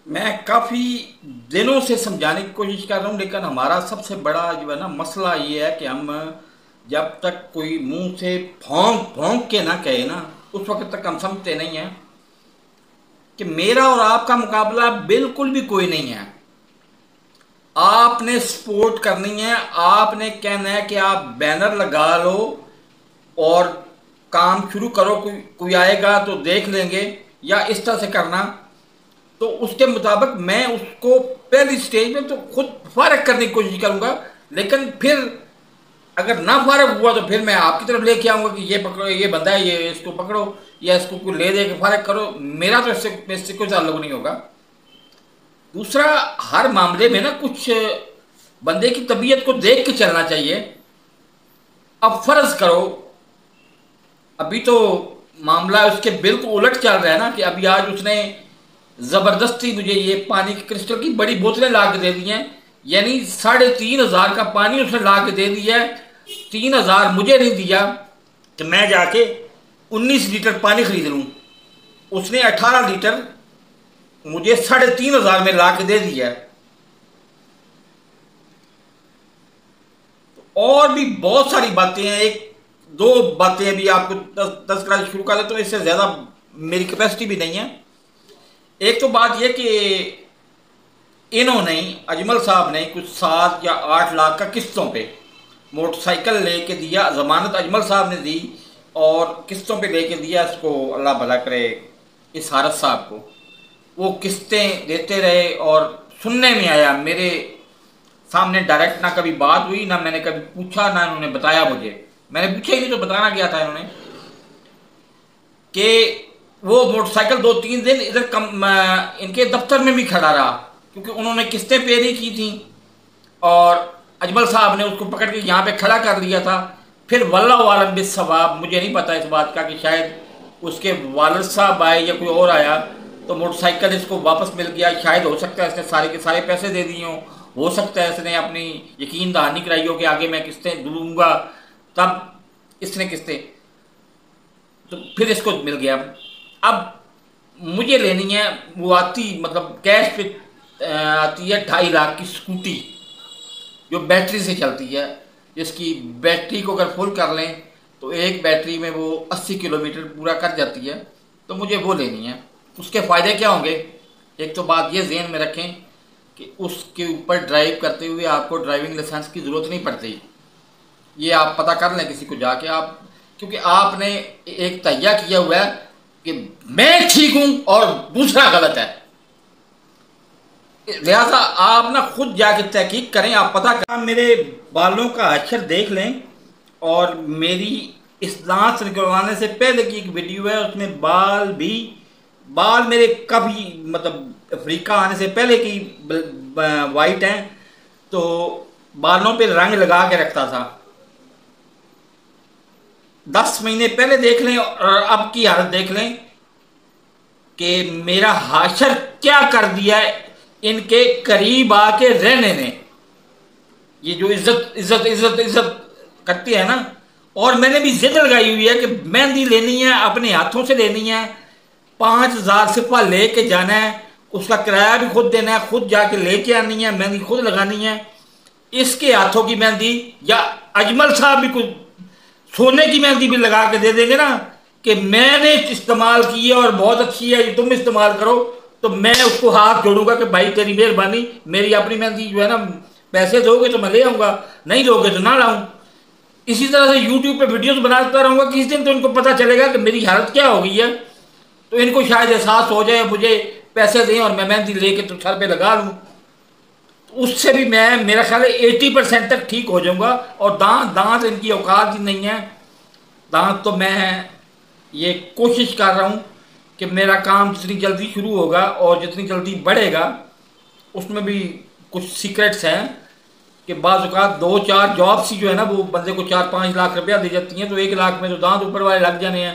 मैं काफ़ी दिनों से समझाने की कोशिश कर रहा हूँ, लेकिन हमारा सबसे बड़ा जो है ना मसला ये है कि हम जब तक कोई मुंह से भौंक भौंक के ना कहे ना, उस वक्त तक हम समझते नहीं हैं कि मेरा और आपका मुकाबला बिल्कुल भी कोई नहीं है। आपने सपोर्ट करनी है, आपने कहना है कि आप बैनर लगा लो और काम शुरू करो, कोई कोई आएगा तो देख लेंगे, या इस तरह से करना। तो उसके मुताबिक मैं उसको पहली स्टेज में तो खुद फारग करने की कोशिश करूंगा, लेकिन फिर अगर ना फारग हुआ तो फिर मैं आपकी तरफ लेके आऊंगा कि ये पकड़ो, ये बंदा है, ये इसको पकड़ो, या इसको कोई ले दे के फारग करो। मेरा तो इससे कोई ताल्लुक नहीं होगा। दूसरा, हर मामले में ना कुछ बंदे की तबीयत को देख के चलना चाहिए। अब फर्ज करो, अभी तो मामला उसके बिल्कुल उलट चल रहा है ना, कि अभी आज उसने जबरदस्ती मुझे ये पानी की क्रिस्टल की बड़ी बोतलें ला के दे दी हैं। यानी 3,500 का पानी उसने ला के दे दिया है। 3,000 मुझे नहीं दिया कि मैं जाके 19 लीटर पानी खरीद लूँ। उसने 18 लीटर मुझे 3,500 में ला के दे दिया है। और भी बहुत सारी बातें हैं। एक दो बातें अभी आपको तस्करा शुरू कर दे, तो इससे ज़्यादा मेरी कैपेसिटी भी नहीं है। एक तो बात यह कि इन्होंने, अजमल साहब ने कुछ 7 या 8 लाख का किस्तों पे मोटरसाइकिल लेके दिया। ज़मानत अजमल साहब ने दी और किस्तों पे लेके दिया इसको, अल्लाह भला करे इस हारत साहब को। वो किस्तें देते रहे और सुनने में आया, मेरे सामने डायरेक्ट ना कभी बात हुई, ना मैंने कभी पूछा, ना इन्होंने बताया मुझे। मैंने पूछा ही नहीं तो बताना क्या था इन्होंने, कि वो मोटरसाइकिल 2-3 दिन इधर इनके दफ्तर में भी खड़ा रहा, क्योंकि उन्होंने किस्तें पे नहीं की थी और अजमल साहब ने उसको पकड़ के यहाँ पे खड़ा कर दिया था। फिर वल्लाहु आलम बिस्सवाब, मुझे नहीं पता इस बात का कि शायद उसके वालिद साहब आए या कोई और आया तो मोटरसाइकिल इसको वापस मिल गया। शायद हो सकता है इसने सारे के सारे पैसे दे दिए हों, हो सकता है इसने अपनी यकीन दहानी कराई हो कि आगे मैं किस्तें दूंगा, तब इसने किस्तें, तो फिर इसको मिल गया। अब मुझे लेनी है, वो आती मतलब कैश पे आती है 2.5 लाख की स्कूटी, जो बैटरी से चलती है, जिसकी बैटरी को अगर फुल कर लें तो एक बैटरी में वो 80 किलोमीटर पूरा कर जाती है। तो मुझे वो लेनी है। उसके फ़ायदे क्या होंगे? एक तो बात ये जहन में रखें कि उसके ऊपर ड्राइव करते हुए आपको ड्राइविंग लाइसेंस की ज़रूरत नहीं पड़ती। ये आप पता कर लें किसी को जाके, आप, क्योंकि आपने एक तैया किया हुआ है कि मैं ठीक हूं और दूसरा गलत है। लिहाजा आप ना खुद जाके तहकीक करें, आप पता करें। मेरे बालों का अक्षर देख लें, और मेरी इस दांत निकलवाने से पहले की एक वीडियो है, उसमें बाल मेरे कभी मतलब अफ्रीका आने से पहले की वाइट हैं। तो बालों पे रंग लगा के रखता था। 10 महीने पहले देख लें और अब की हालत देख लें कि मेरा हाशर क्या कर दिया है इनके करीब आके रहने ने। ये जो इज्जत इज्जत इज्जत इज्जत करती है ना, और मैंने भी जिद लगाई हुई है कि मेहंदी लेनी है, अपने हाथों से लेनी है। 5,000 सिपा लेके जाना है, उसका किराया भी खुद देना है, खुद जाके लेके आनी है, मेहंदी खुद लगानी है। इसके हाथों की मेहंदी, या अजमल साहब भी कुछ सोने की मेहंदी भी लगा के दे देंगे ना कि मैंने इस्तेमाल की है और बहुत अच्छी है, ये तुम इस्तेमाल करो, तो मैं उसको हाथ जोड़ूंगा कि भाई तेरी मेहरबानी, मेरी अपनी मेहंदी जो है ना, पैसे दोगे तो मैं ले आऊँगा, नहीं दोगे तो ना लाऊं। इसी तरह से यूट्यूब पे वीडियोस बनाता रहूँगा। किस दिन तो इनको पता चलेगा कि मेरी हालत क्या हो गई है, तो इनको शायद एहसास हो जाए, मुझे पैसे दें और मैं मेहंदी लेके तो सर पे लगा लूँ। तो उससे भी मैं, मेरा ख्याल है 80% तक ठीक हो जाऊँगा। और दांत इनकी औकात ही नहीं है। दांत तो मैं ये कोशिश कर रहा हूँ कि मेरा काम जितनी जल्दी शुरू होगा और जितनी जल्दी बढ़ेगा, उसमें भी कुछ सीक्रेट्स हैं कि बाज़ औक़ात 2-4 जॉब्स ही जो है ना, वो बंदे को 4-5 लाख रुपया दे जाती हैं, तो 1 लाख में तो दांत ऊपर वाले लग जाने हैं,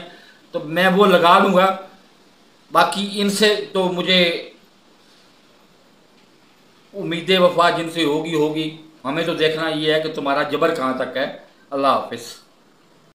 तो मैं वो लगा लूँगा। बाकी इनसे तो मुझे उम्मीद वफा जिनसे होगी होगी। हमें तो देखना ये है कि तुम्हारा जबर कहाँ तक है। अल्लाह हाफिज़।